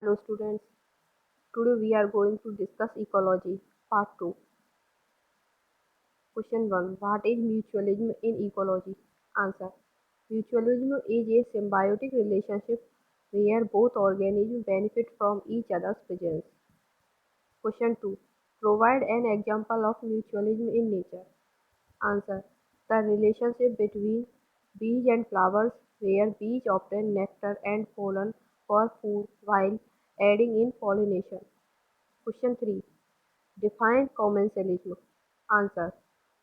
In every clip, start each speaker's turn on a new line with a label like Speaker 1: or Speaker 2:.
Speaker 1: Hello students, today we are going to discuss ecology, part 2. Question 1. What is mutualism in ecology? Answer. Mutualism is a symbiotic relationship where both organisms benefit from each other's presence. Question 2. Provide an example of mutualism in nature. Answer. The relationship between bees and flowers where bees obtain nectar and pollen for food while aiding in pollination. Question 3. Define commensalism. Answer.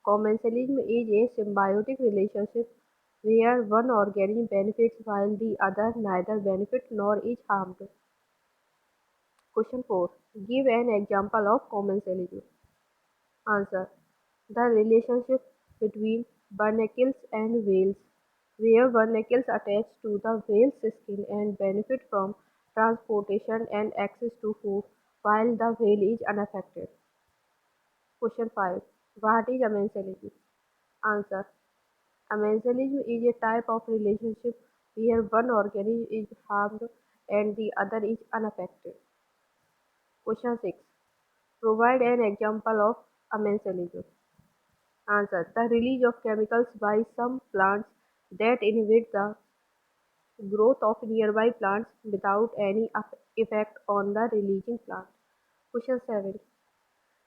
Speaker 1: Commensalism is a symbiotic relationship where one organism benefits while the other neither benefits nor is harmed. Question 4. Give an example of commensalism. Answer. The relationship between barnacles and whales, where barnacles attach to the whale's skin and benefit from transportation and access to food while the whale is unaffected. Question 5. What is amensalism? Answer. Amensalism is a type of relationship where one organism is harmed and the other is unaffected. Question 6. Provide an example of amensalism. Answer. The release of chemicals by some plants that inhibit the growth of nearby plants without any effect on the releasing plant. Question 7.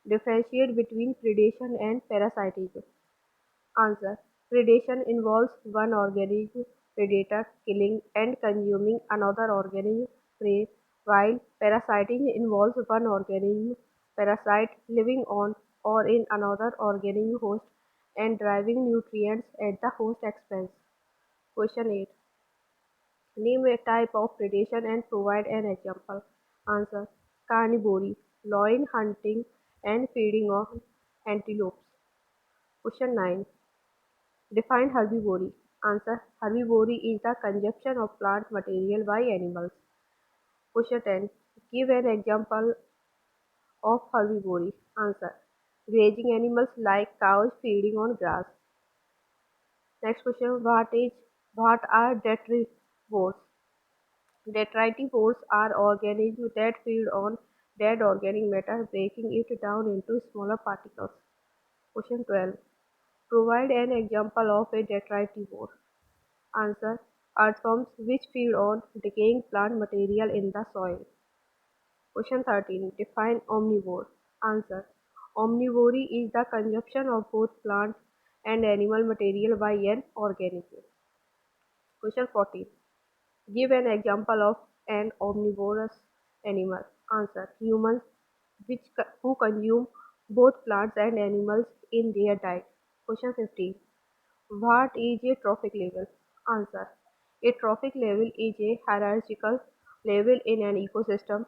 Speaker 1: Differentiate between predation and parasitism. Answer. Predation involves one organism predator killing and consuming another organism prey, while parasitism involves one organism parasite living on or in another organism host and deriving nutrients at the host expense. Question 8. Name a type of predation and provide an example. Answer. Carnivory, loin hunting and feeding on antelopes. Question 9. Define herbivory. Answer. Herbivory is the consumption of plant material by animals. Question 10. Give an example of herbivory. Answer. Grazing animals like cows feeding on grass. Next question. What are detritivores? Detritivores are organisms that feed on dead organic matter, breaking it down into smaller particles. Question 12. Provide an example of a detritivore. Answer. Earthworms which feed on decaying plant material in the soil. Question 13. Define omnivore. Answer. Omnivory is the consumption of both plant and animal material by an organism. Question 14. Give an example of an omnivorous animal. Answer. Humans who consume both plants and animals in their diet. Question 15. What is a trophic level? Answer. A trophic level is a hierarchical level in an ecosystem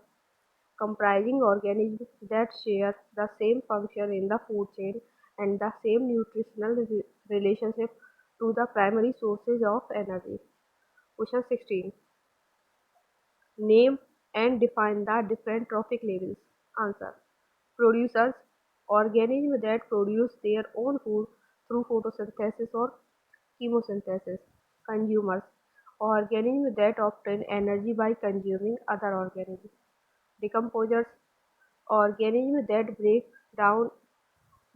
Speaker 1: comprising organisms that share the same function in the food chain and the same nutritional relationship to the primary sources of energy. Question 16. Name and define the different trophic levels. Answer. Producers, organisms that produce their own food through photosynthesis or chemosynthesis. Consumers, organisms that obtain energy by consuming other organisms. Decomposers, organisms that break down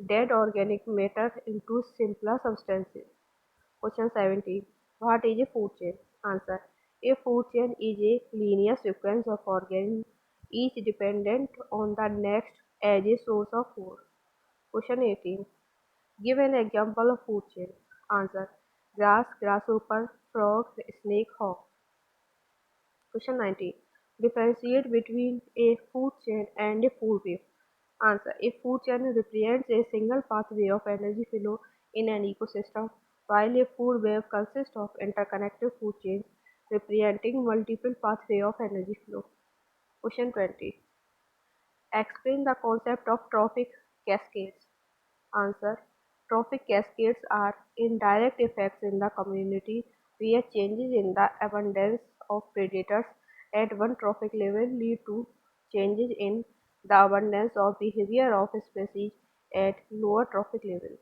Speaker 1: dead organic matter into simpler substances. Question 17. What is a food chain? Answer. A food chain is a linear sequence of organisms, each dependent on the next as a source of food. Question 18. Give an example of food chain. Answer. Grass, grasshopper, frog, snake, hawk. Question 19. Differentiate between a food chain and a food web. Answer. A food chain represents a single pathway of energy flow in an ecosystem, while a food web consists of interconnected food chains representing multiple pathways of energy flow. Question 20. Explain the concept of trophic cascades. Answer. Trophic cascades are indirect effects in the community where changes in the abundance of predators at one trophic level lead to changes in the abundance of behavior of species at lower trophic levels.